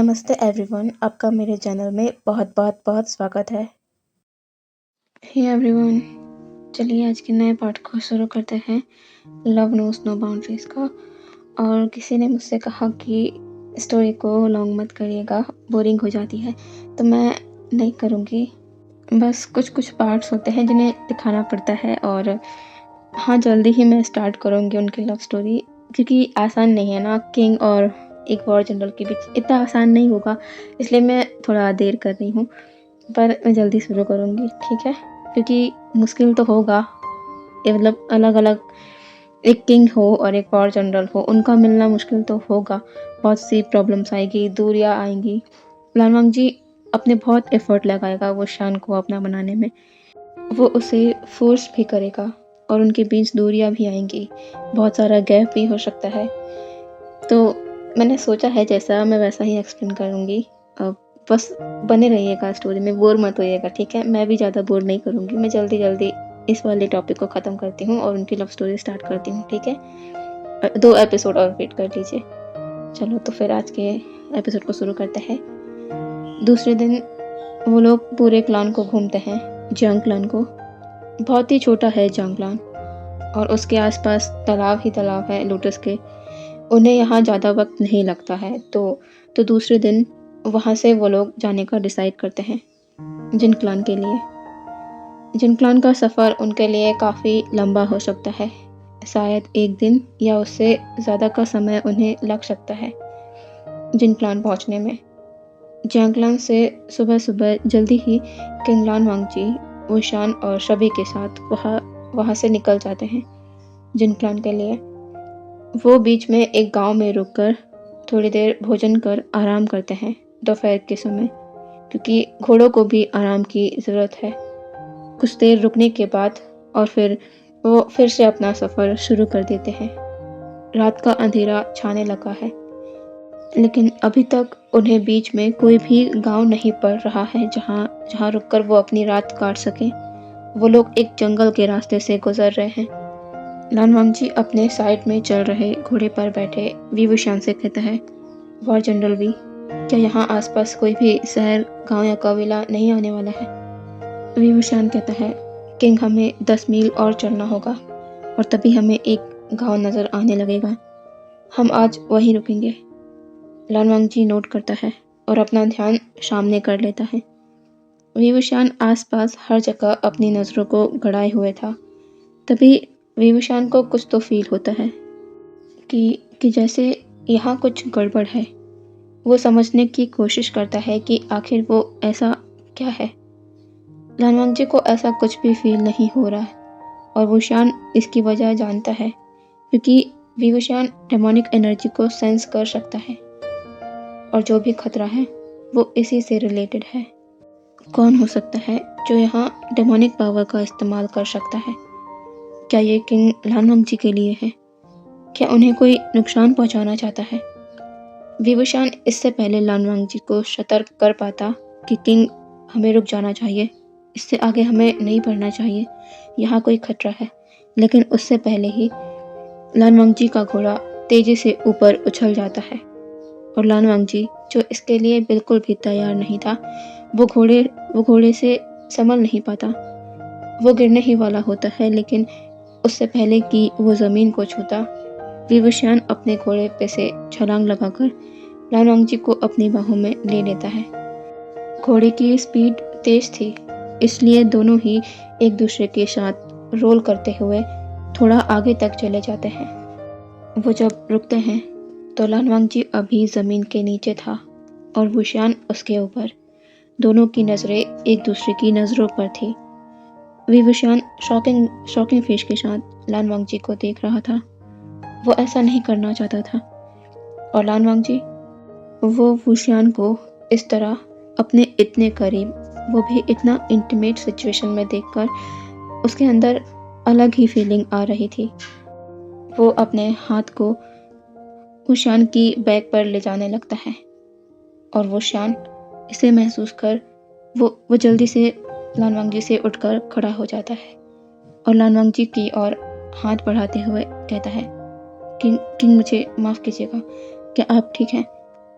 नमस्ते एवरीवन, आपका मेरे चैनल में बहुत बहुत बहुत स्वागत है। हे एवरीवन, चलिए आज के नए पार्ट को शुरू करते हैं, लव नोस नो बाउंड्रीज का। और किसी ने मुझसे कहा कि स्टोरी को लॉन्ग मत करिएगा, बोरिंग हो जाती है, तो मैं नहीं करूँगी। बस कुछ कुछ पार्ट्स होते हैं जिन्हें दिखाना पड़ता है। और हाँ, जल्दी ही मैं स्टार्ट करूँगी उनकी लव स्टोरी, क्योंकि आसान नहीं है ना, किंग और एक वॉर जनरल के बीच इतना आसान नहीं होगा, इसलिए मैं थोड़ा देर कर रही हूँ, पर मैं जल्दी शुरू करूँगी, ठीक है? क्योंकि मुश्किल तो होगा, ये मतलब अलग अलग एक किंग हो और एक वॉर जनरल हो, उनका मिलना मुश्किल तो होगा। बहुत सी प्रॉब्लम्स आएगी, दूरियाँ आएंगी। लान वांग जी अपने बहुत एफर्ट लगाएगा वो शान को अपना बनाने में, वो उसे फोर्स भी करेगा और उनके बीच दूरियाँ भी आएंगी, बहुत सारा गैप भी हो सकता है। तो मैंने सोचा है जैसा मैं वैसा ही एक्सप्लेन करूँगी। बस बने रहिएगा स्टोरी में, बोर मत होइएगा, ठीक है? मैं भी ज़्यादा बोर नहीं करूँगी, मैं जल्दी जल्दी इस वाले टॉपिक को ख़त्म करती हूँ और उनकी लव स्टोरी स्टार्ट करती हूँ, ठीक है? 2 एपिसोड और वेट कर लीजिए। चलो तो फिर आज के एपिसोड को शुरू करते हैं। दूसरे दिन वो लोग पूरे क्लान को घूमते हैं, जंग क्लान को। बहुत ही छोटा है जंग क्लान और उसके आसपास तालाब ही तालाब है लोटस के। उन्हें यहाँ ज़्यादा वक्त नहीं लगता है, तो दूसरे दिन वहाँ से वो लोग जाने का डिसाइड करते हैं जिन क्लान के लिए। जिन क्लान का सफ़र उनके लिए काफ़ी लंबा हो सकता है, शायद 1 दिन या उससे ज़्यादा का समय उन्हें लग सकता है जिन क्लान पहुँचने में। जंगलान से सुबह सुबह जल्दी ही किंग लान वांगजी, वुशान और शबी के साथ वहाँ से निकल जाते हैं जिन क्लान के लिए। वो बीच में एक गांव में रुककर थोड़ी देर भोजन कर आराम करते हैं दोपहर के समय, क्योंकि घोड़ों को भी आराम की ज़रूरत है। कुछ देर रुकने के बाद और फिर वो फिर से अपना सफ़र शुरू कर देते हैं। रात का अंधेरा छाने लगा है, लेकिन अभी तक उन्हें बीच में कोई भी गांव नहीं पड़ रहा है जहां रुककर वो अपनी रात काट सकें। वो लोग एक जंगल के रास्ते से गुजर रहे हैं। लान वांगजी अपने साइड में चल रहे घोड़े पर बैठे वी वुशान से कहता है, वॉर जनरल वी, क्या यहाँ आसपास कोई भी शहर, गांव या कबीला नहीं आने वाला है? वी वुशान कहता है, किंग, हमें 10 मील और चलना होगा और तभी हमें एक गांव नज़र आने लगेगा। हम आज वहीं रुकेंगे। लान वांगजी नोट करता है और अपना ध्यान सामने कर लेता है। वी वुशान आसपास हर जगह अपनी नज़रों को गड़ाए हुए था। तभी वी वुशान को कुछ तो फील होता है कि जैसे यहाँ कुछ गड़बड़ है। वो समझने की कोशिश करता है कि आखिर वो ऐसा क्या है। लान वांगजी को ऐसा कुछ भी फील नहीं हो रहा है और वुशान इसकी वजह जानता है, क्योंकि वी वुशान डेमोनिक एनर्जी को सेंस कर सकता है और जो भी खतरा है वो इसी से रिलेटेड है। कौन हो सकता है जो यहाँ डेमोनिक पावर का इस्तेमाल कर सकता है? क्या ये किंग लान वांगजी के लिए है? क्या उन्हें कोई नुकसान पहुँचाना चाहता है? वी वुशान इससे पहले लान वांगजी को सतर्क कर पाता कि किंग, हमें रुक जाना चाहिए, इससे आगे हमें नहीं बढ़ना चाहिए, यहाँ कोई खतरा है। लेकिन उससे पहले ही लान वांगजी का घोड़ा तेजी से ऊपर उछल जाता है और लान वांगजी, जो इसके लिए बिल्कुल भी तैयार नहीं था, वो घोड़े से संभल नहीं पाता। वो गिरने ही वाला होता है, लेकिन उससे पहले कि वो ज़मीन को छूता, वी वुशान अपने घोड़े पे से छलांग लगाकर लान वांगजी को अपनी बाहों में ले लेता है। घोड़े की स्पीड तेज थी, इसलिए दोनों ही एक दूसरे के साथ रोल करते हुए थोड़ा आगे तक चले जाते हैं। वो जब रुकते हैं तो लान वांगजी अभी ज़मीन के नीचे था और वुशान उसके ऊपर। दोनों की नज़रें एक दूसरे की नज़रों पर थी। वी वुशान शॉकिंग फेस के साथ लान वांगजी को देख रहा था। वो ऐसा नहीं करना चाहता था और लान वांगजी, वो वुशान को इस तरह अपने इतने करीब, वो भी इतना इंटीमेट सिचुएशन में देखकर उसके अंदर अलग ही फीलिंग आ रही थी। वो अपने हाथ को वुशान की बैक पर ले जाने लगता है और वुशान इसे महसूस कर वो जल्दी से लान वांगजी से उठकर खड़ा हो जाता है और लान वांगजी की ओर हाथ बढ़ाते हुए कहता है, किंग, मुझे माफ़ कीजिएगा, क्या आप ठीक हैं?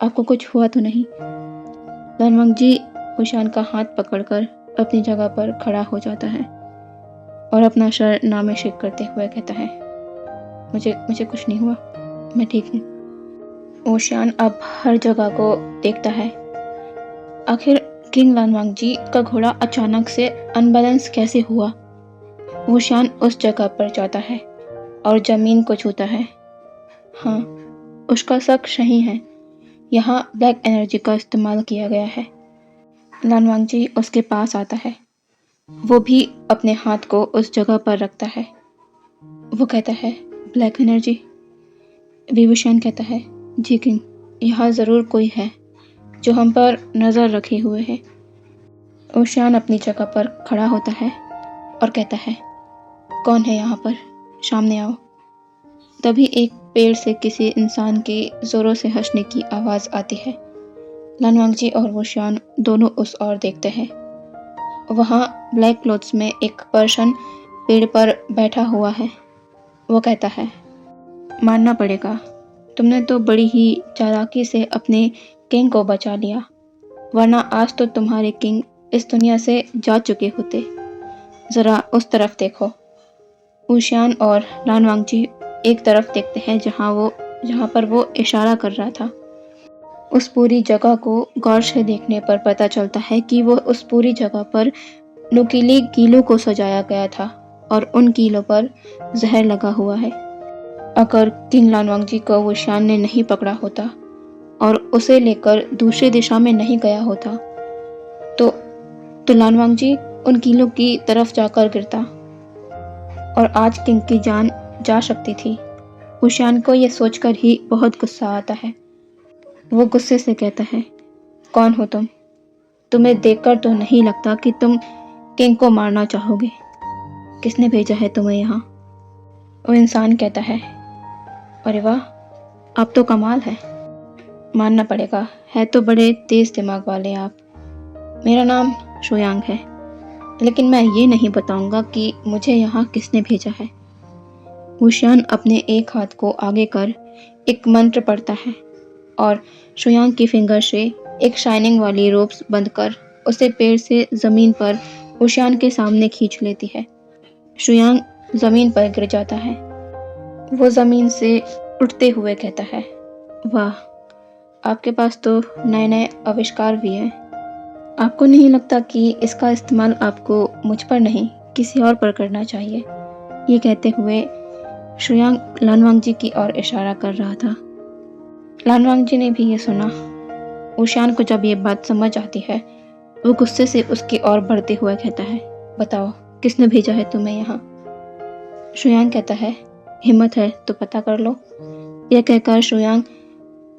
आपको कुछ हुआ तो नहीं? लानवांग जी ऊशियान का हाथ पकड़कर अपनी जगह पर खड़ा हो जाता है और अपना सर नामे शेक करते हुए कहता है, मुझे कुछ नहीं हुआ, मैं ठीक हूँ। ऊशियान अब हर जगह को देखता है। आखिर किंग लानवांग जी का घोड़ा अचानक से अनबैलेंस कैसे हुआ? ऊशियान उस जगह पर जाता है और जमीन को छूता है। हाँ, उसका शक सही है। यहाँ ब्लैक एनर्जी का इस्तेमाल किया गया है। लानवांग जी उसके पास आता है। वो भी अपने हाथ को उस जगह पर रखता है। वो कहता है, ब्लैक एनर्जी? विभूषण कहता है, जी किंग, यहाँ ज़रूर कोई है जो हम पर नज़र रखे हुए है। ऊशियान अपनी जगह पर खड़ा होता है और कहता है, कौन है यहाँ पर? सामने आओ। तभी एक पेड़ से किसी इंसान के ज़ोरों से हंसने की आवाज़ आती है। लानवांग जी और ऊशियान दोनों उस ओर देखते हैं। वहाँ ब्लैक क्लोथ्स में एक पर्सन पेड़ पर बैठा हुआ है। वो कहता है, मानना पड़ेगा, तुमने तो बड़ी ही चालाकी से अपने किंग को बचा लिया, वरना आज तो तुम्हारे किंग इस दुनिया से जा चुके होते। ज़रा उस तरफ देखो। ऊशियान और लानवांग जी एक तरफ देखते हैं जहाँ पर वो इशारा कर रहा था। उस पूरी जगह को गौर से देखने पर पता चलता है कि वो उस पूरी जगह पर नुकीले कीलों को सजाया गया था और उन कीलों पर जहर लगा हुआ है। अगर किंग लानवांग जी को ऊशियान ने नहीं पकड़ा होता और उसे लेकर दूसरी दिशा में नहीं गया होता तो लानवांग जी उन कीलों की तरफ जाकर गिरता और आज किंग की जान जा सकती थी। ऊशियान को यह सोचकर ही बहुत गुस्सा आता है। वो गुस्से से कहता है, कौन हो तुम? तुम्हें देखकर तो नहीं लगता कि तुम किंग को मारना चाहोगे। किसने भेजा है तुम्हें यहाँ? वो इंसान कहता है, अरे वाह, आप तो कमाल है। मानना पड़ेगा, है तो बड़े तेज दिमाग वाले आप। मेरा नाम शुयांग है, लेकिन मैं ये नहीं बताऊंगा कि मुझे यहाँ किसने भेजा है। ऊशियान अपने एक हाथ को आगे कर एक मंत्र पढ़ता है और शुयांग की फिंगर से एक शाइनिंग वाली रोप्स बंद कर उसे पेड़ से जमीन पर ऊशियान के सामने खींच लेती है। शुयांग जमीन पर गिर जाता है। वो जमीन से उठते हुए कहता है, वाह, आपके पास तो नए नए आविष्कार भी हैं। आपको नहीं लगता कि इसका इस्तेमाल आपको मुझ पर नहीं किसी और पर करना चाहिए? ये कहते हुए शुयांग लानवांग जी की ओर इशारा कर रहा था। लानवांग जी ने भी ये सुना। ऊशियान को जब ये बात समझ आती है, वो गुस्से से उसकी ओर बढ़ते हुए कहता है, बताओ, किसने भेजा है तुम्हें यहाँ? शुयांग कहता है, हिम्मत है तो पता कर लो। यह कहकर शुयांग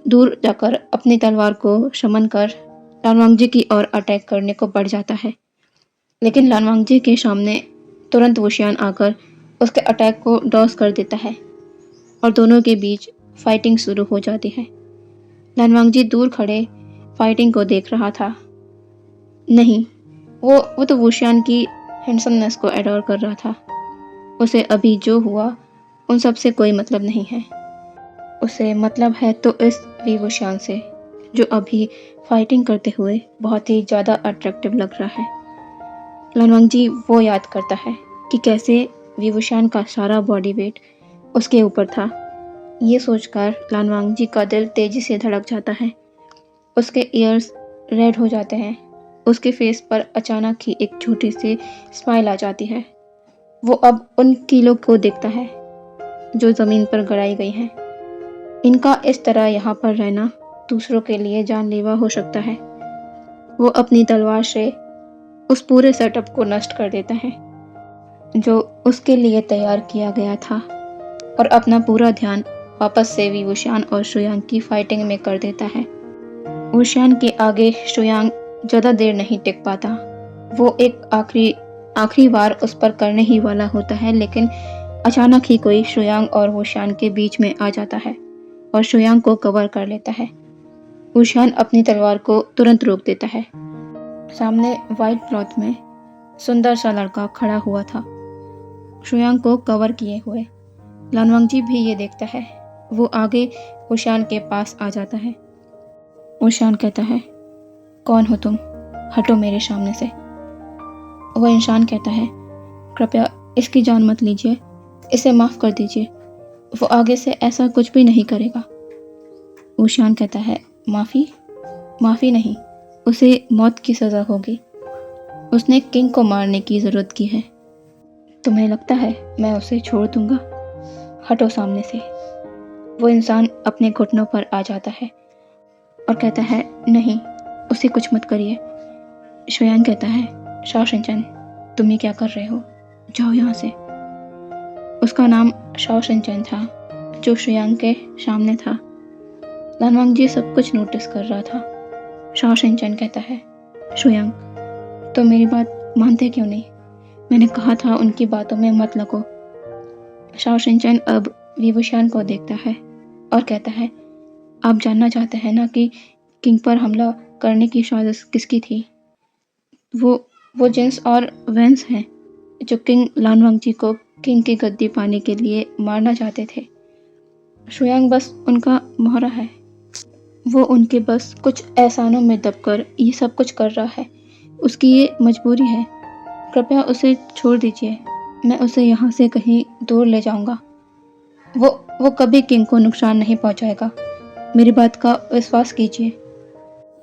दूर जाकर अपनी तलवार को शमन कर लानवांग जी की ओर अटैक करने को बढ़ जाता है, लेकिन लानवांग जी के सामने तुरंत ऊशियान आकर उसके अटैक को डॉस कर देता है और दोनों के बीच फाइटिंग शुरू हो जाती है। लानवांग जी दूर खड़े फाइटिंग को देख रहा था। नहीं, वो तो ऊशियान की हैंडसमनेस को एडोर कर रहा था। उसे अभी जो हुआ उन सब से कोई मतलब नहीं है। उसे मतलब है तो इस वीवूशियान से, जो अभी फाइटिंग करते हुए बहुत ही ज़्यादा अट्रैक्टिव लग रहा है। लानवांग जी वो याद करता है कि कैसे वीवूशियान का सारा बॉडी वेट उसके ऊपर था। ये सोचकर लानवांग जी का दिल तेजी से धड़क जाता है। उसके ईयर्स रेड हो जाते हैं। उसके फेस पर अचानक ही एक छोटी सी स्माइल आ जाती है। वो अब उन कीलों को देखता है जो ज़मीन पर गड़ाई गई हैं। इनका इस तरह यहाँ पर रहना दूसरों के लिए जानलेवा हो सकता है। वो अपनी तलवार से उस पूरे सेटअप को नष्ट कर देता है जो उसके लिए तैयार किया गया था और अपना पूरा ध्यान वापस से वीवूशियान और शुयांग की फाइटिंग में कर देता है। ऊशियान के आगे शुयांग ज़्यादा देर नहीं टिक पाता। वो एक आखिरी वार उस पर करने ही वाला होता है, लेकिन अचानक ही कोई शुयांग और ऊशियान के बीच में आ जाता है और शुयांग को कवर कर लेता है। ऊशियान अपनी तलवार को तुरंत रोक देता है। सामने वाइट क्लॉथ में सुंदर सा लड़का खड़ा हुआ था, शुयांग को कवर किए हुए। लानवांग जी भी ये देखता है। वो आगे ऊशियान के पास आ जाता है। ऊशान कहता है, कौन हो तुम, हटो मेरे सामने से। वह इंसान कहता है, कृपया इसकी जान मत लीजिए, इसे माफ़ कर दीजिए, वो आगे से ऐसा कुछ भी नहीं करेगा। ऊशान कहता है, माफ़ी नहीं, उसे मौत की सज़ा होगी। उसने किंग को मारने की ज़रूरत की है। तुम्हें लगता है मैं उसे छोड़ दूंगा? हटो सामने से। वो इंसान अपने घुटनों पर आ जाता है और कहता है, नहीं, उसे कुछ मत करिए। शुयांग कहता है, शाओ शिनचैन, तुम ये क्या कर रहे हो, जाओ यहाँ से। उसका नाम शाओ शिनचैन था, जो शुयांग के सामने था। लान वांगजी सब कुछ नोटिस कर रहा था। शाओ शिनचैन कहता है, शुयांग, तो मेरी बात मानते क्यों नहीं? मैंने कहा था उनकी बातों में मत लगो। शाओ शिनचैन अब वी वुशान को देखता है और कहता है, आप जानना चाहते हैं ना कि किंग पर हमला करने की साजिश किसकी थी? वो जिन्स और वेंस हैं, जो किंग लान वांगजी को किंग की गद्दी पाने के लिए मारना चाहते थे। शुयांग बस उनका मोहरा है। वो उनके बस कुछ एहसानों में दबकर ये सब कुछ कर रहा है। उसकी ये मजबूरी है। कृपया उसे छोड़ दीजिए, मैं उसे यहाँ से कहीं दूर ले जाऊँगा। वो कभी किंग को नुकसान नहीं पहुँचाएगा। मेरी बात का विश्वास कीजिए।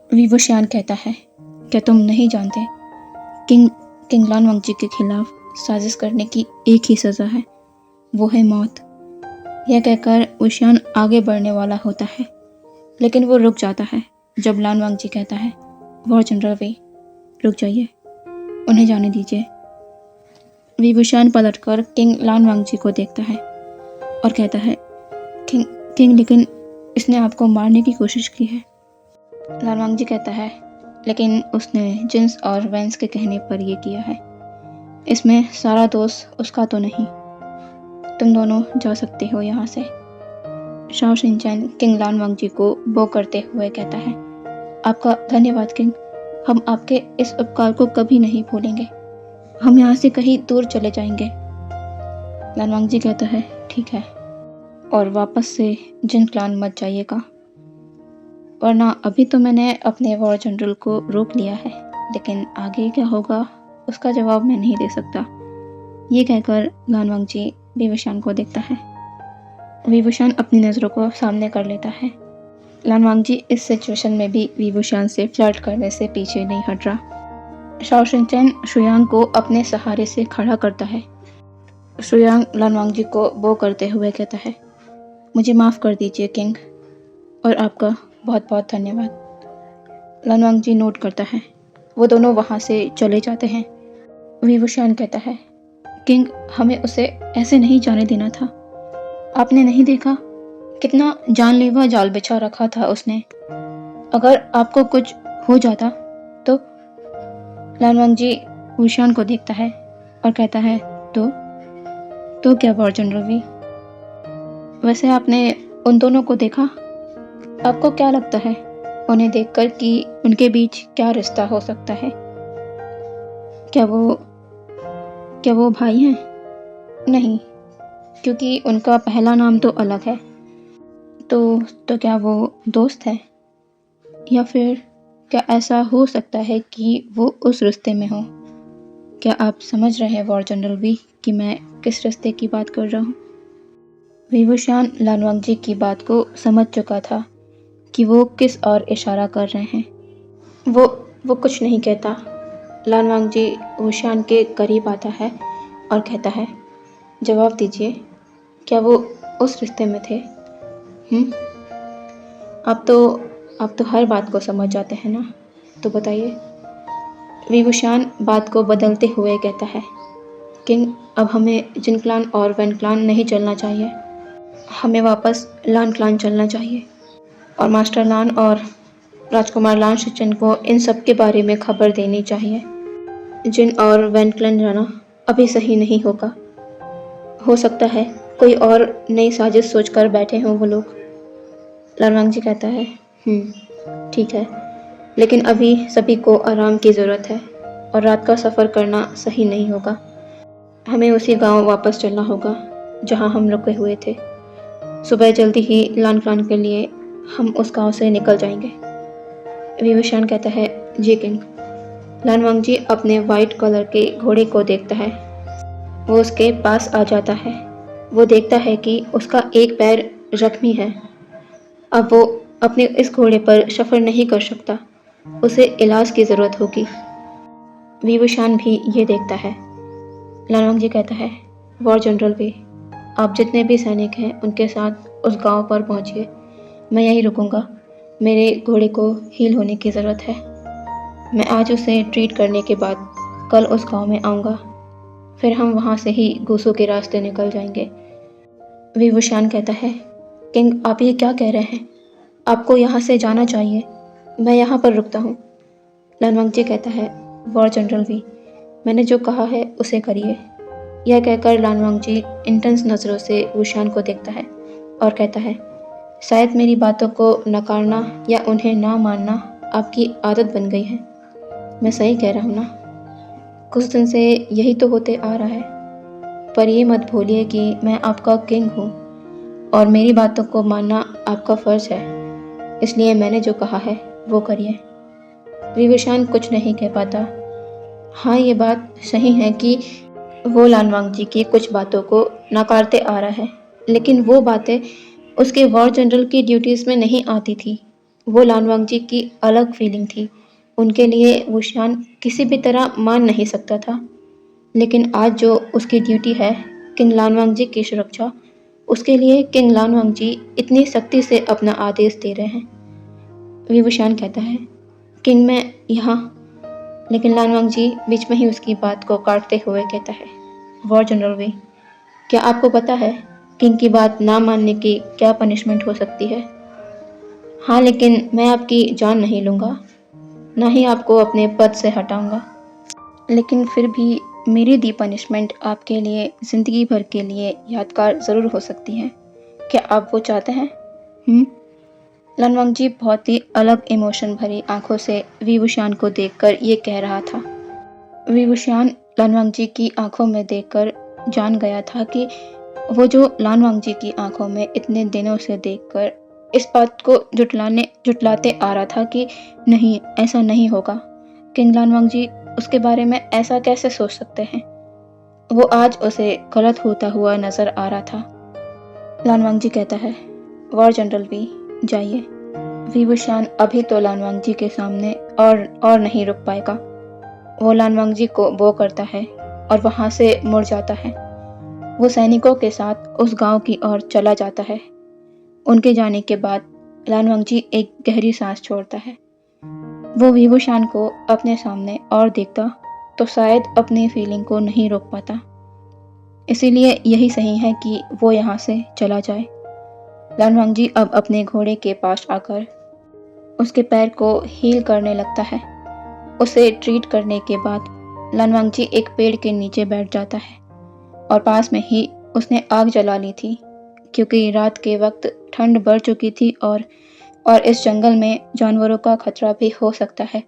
वी वुशान कहता है, क्या तुम नहीं जानते? किंग लान वांगजी के खिलाफ साजिश करने की एक ही सज़ा है, वो है मौत। यह कहकर वुशान आगे बढ़ने वाला होता है, लेकिन वो रुक जाता है जब लान वांगजी कहता है, वॉर जनरल वी, रुक जाइए, उन्हें जाने दीजिए। वी वुशान पलटकर किंग लान वांगजी को देखता है और कहता है, किंग, लेकिन इसने आपको मारने की कोशिश की है। लान वांगजी कहता है, लेकिन उसने जिन्स और वेंस के कहने पर यह किया है। इसमें सारा दोष उसका तो नहीं। तुम दोनों जा सकते हो यहाँ से। शाओ शिनचैन किंग लान वांगजी को बो करते हुए कहता है, आपका धन्यवाद किंग, हम आपके इस उपकार को कभी नहीं भूलेंगे। हम यहाँ से कहीं दूर चले जाएंगे। लान वांगजी कहता है, ठीक है, और वापस से जिन क्लान मत जाइएगा, वरना अभी तो मैंने अपने वॉर जनरल को रोक लिया है, लेकिन आगे क्या होगा उसका जवाब मैं नहीं दे सकता। ये कहकर लान वांगजी वी वुशान को देखता है। वी वुशान अपनी नज़रों को सामने कर लेता है। लान वांगजी इस सिचुएशन में भी वी वुशान से फ्लर्ट करने से पीछे नहीं हट रहा। शाओ शिनचैन शुयांग को अपने सहारे से खड़ा करता है। शुयांग लान वांगजी को बो करते हुए कहता है, मुझे माफ़ कर दीजिए किंग, और आपका बहुत बहुत धन्यवाद। लान वांगजी नोट करता है। वो दोनों वहाँ से चले जाते हैं। वी वुशान कहता है, किंग, हमें उसे ऐसे नहीं जाने देना था। आपने नहीं देखा कितना जानलेवा जाल बिछा रखा था उसने। अगर आपको कुछ हो जाता तो? लान वांगजी वुशान को देखता है और कहता है, तो क्या वॉर जनरल वी? वैसे आपने उन दोनों को देखा? आपको क्या लगता है उन्हें देखकर कि उनके बीच क्या रिश्ता हो सकता है? क्या वो भाई हैं? नहीं, क्योंकि उनका पहला नाम तो अलग है। तो क्या वो दोस्त है? या फिर क्या ऐसा हो सकता है कि वो उस रिश्ते में हो? क्या आप समझ रहे हैं वॉर जनरल वी कि मैं किस रिश्ते की बात कर रहा हूँ? वी वुशान लान वांगजी की बात को समझ चुका था कि वो किस ओर इशारा कर रहे हैं। वो कुछ नहीं कहता। लान वांगजी वुशान के करीब आता है और कहता है, जवाब दीजिए, क्या वो उस रिश्ते में थे? आप तो हर बात को समझ जाते हैं ना, तो बताइए। वी वुशान बात को बदलते हुए कहता है, किंग, अब हमें जिन क्लान और वेन क्लान नहीं चलना चाहिए, हमें वापस लान क्लान चलना चाहिए, और मास्टर लान और राजकुमार लान शिनचैन को इन सब के बारे में खबर देनी चाहिए। जिन और वेन क्लान जाना अभी सही नहीं होगा। हो सकता है कोई और नई साजिश सोचकर बैठे हों वो लोग। लान वांगजी कहता है, ठीक है, लेकिन अभी सभी को आराम की ज़रूरत है और रात का सफ़र करना सही नहीं होगा। हमें उसी गांव वापस चलना होगा जहां हम रुके हुए थे। सुबह जल्दी ही लान क्लान के लिए हम उस गांव से निकल जाएंगे। विभूषण कहता है, जी किंग। लानवांग जी अपने वाइट कलर के घोड़े को देखता है। वो उसके पास आ जाता है। वो देखता है कि उसका एक पैर जख्मी है। अब वो अपने इस घोड़े पर सफ़र नहीं कर सकता। उसे इलाज की ज़रूरत होगी। विभूषण भी ये देखता है। लानवांग जी कहता है, वॉर जनरल वी, आप जितने भी सैनिक हैं उनके साथ उस गांव पर पहुंचिए। मैं यहीं रुकूंगा। मेरे घोड़े को हील होने की ज़रूरत है। मैं आज उसे ट्रीट करने के बाद कल उस गांव में आऊँगा। फिर हम वहाँ से ही गूसों के रास्ते निकल जाएंगे। विभूषण कहता है, किंग आप ये क्या कह रहे हैं? आपको यहाँ से जाना चाहिए। मैं यहाँ पर रुकता हूँ। लानवांग जी कहता है, वॉर जनरल वी, मैंने जो कहा है उसे करिए। यह कहकर लानवांग जी इंटेंस नज़रों से वुशान को देखता है और कहता है, शायद मेरी बातों को नकारना या उन्हें ना मानना आपकी आदत बन गई है। मैं सही कह रहा हूँ ना? कुछ दिन से यही तो होते आ रहा है। पर ये मत भूलिए कि मैं आपका किंग हूँ और मेरी बातों को मानना आपका फ़र्ज़ है। इसलिए मैंने जो कहा है वो करिए। विभूषण कुछ नहीं कह पाता। हाँ, ये बात सही है कि वो लानवांग जी की कुछ बातों को नकारते आ रहा है, लेकिन वो बातें उसके वॉर जनरल की ड्यूटीज़ में नहीं आती थी। वो लानवांग जी की अलग फीलिंग थी। उनके लिए वुशान किसी भी तरह मान नहीं सकता था। लेकिन आज जो उसकी ड्यूटी है किंग लानवांग जी की सुरक्षा, उसके लिए किंग लानवांग जी इतनी सख्ती से अपना आदेश दे रहे हैं। विभूषण कहता है, किंग मैं यहाँ। लेकिन लानवांग जी बीच में ही उसकी बात को काटते हुए कहता है, वॉर जनरल वी, क्या आपको पता है किंग की बात ना मानने की क्या पनिशमेंट हो सकती है? हाँ, लेकिन मैं आपकी जान नहीं लूँगा, ना ही आपको अपने पद से हटाऊँगा। लेकिन फिर भी मेरी दी पनिशमेंट आपके लिए ज़िंदगी भर के लिए यादगार ज़रूर हो सकती है। क्या आप वो चाहते हैं? लानवांग जी बहुत ही अलग इमोशन भरी आंखों से विभूषण को देखकर ये कह रहा था। विभूषण लानवांग जी की आंखों में देखकर जान गया था कि वो जो लानवांग जी की आंखों में इतने दिनों से देखकर इस बात को जुटलाते आ रहा था कि नहीं, ऐसा नहीं होगा। किंग लानवांग जी उसके बारे में ऐसा कैसे सोच सकते हैं? वो आज उसे गलत होता हुआ नजर आ रहा था। लानवांग जी कहता है, वॉर जनरल वी, जाइए। विभूषण अभी तो लानवांग जी के सामने और नहीं रुक पाएगा। वो लानवांग जी को बो करता है और वहां से मुड़ जाता है। वो सैनिकों के साथ उस गांव की ओर चला जाता है। उनके जाने के बाद लानवांग जी एक गहरी सांस छोड़ता है। वो विभूषण को अपने सामने और देखता तो शायद अपनी फीलिंग को नहीं रोक पाता। इसीलिए यही सही है कि वो यहाँ से चला जाए। लानवांग जी अब अपने घोड़े के पास आकर उसके पैर को हील करने लगता है। उसे ट्रीट करने के बाद लानवांग जी एक पेड़ के नीचे बैठ जाता है और पास में ही उसने आग जला ली थी, क्योंकि रात के वक्त ठंड बढ़ चुकी थी और इस जंगल में जानवरों का खतरा भी हो सकता है,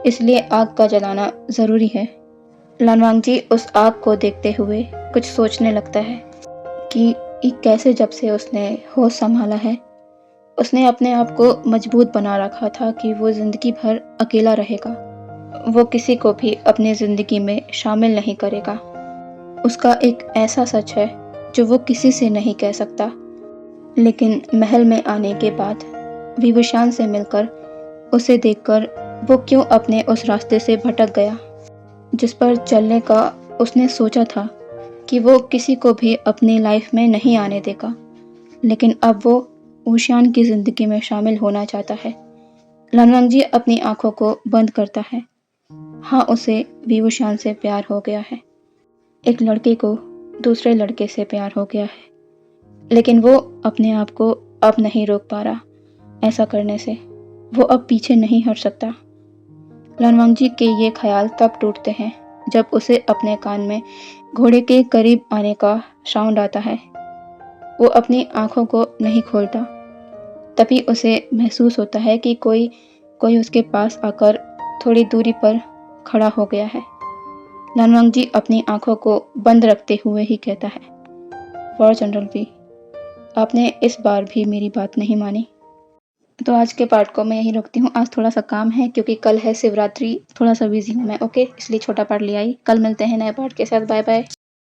इसलिए आग का जलाना ज़रूरी है। लानवांग जी उस आग को देखते हुए कुछ सोचने लगता है कि कैसे जब से उसने होश संभाला है, उसने अपने आप को मजबूत बना रखा था कि वो ज़िंदगी भर अकेला रहेगा। वो किसी को भी अपनी ज़िंदगी में शामिल नहीं करेगा। उसका एक ऐसा सच है जो वो किसी से नहीं कह सकता। लेकिन महल में आने के बाद विभूषण से मिलकर उसे देखकर वो क्यों अपने उस रास्ते से भटक गया जिस पर चलने का उसने सोचा था कि वो किसी को भी अपनी लाइफ में नहीं आने देगा। लेकिन अब वो वुशान की ज़िंदगी में शामिल होना चाहता है। लानवांग जी अपनी आंखों को बंद करता है। हाँ, उसे विभूषण से प्यार हो गया है। एक लड़के को दूसरे लड़के से प्यार हो गया है, लेकिन वो अपने आप को अब नहीं रोक पा रहा। ऐसा करने से वो अब पीछे नहीं हट सकता। लानवांग जी के ये ख्याल तब टूटते हैं जब उसे अपने कान में घोड़े के करीब आने का साउंड आता है। वो अपनी आंखों को नहीं खोलता। तभी उसे महसूस होता है कि कोई उसके पास आकर थोड़ी दूरी पर खड़ा हो गया है। लानवांग जी अपनी आंखों को बंद रखते हुए ही कहता है, वॉर जनरल वी, आपने इस बार भी मेरी बात नहीं मानी। तो आज के पार्ट को मैं यहीं रोकती हूँ। आज थोड़ा सा काम है क्योंकि कल है शिवरात्रि, थोड़ा सा बिजी हूँ मैं। ओके, इसलिए छोटा पार्ट ले आई। कल मिलते हैं नए पार्ट के साथ। Bye bye.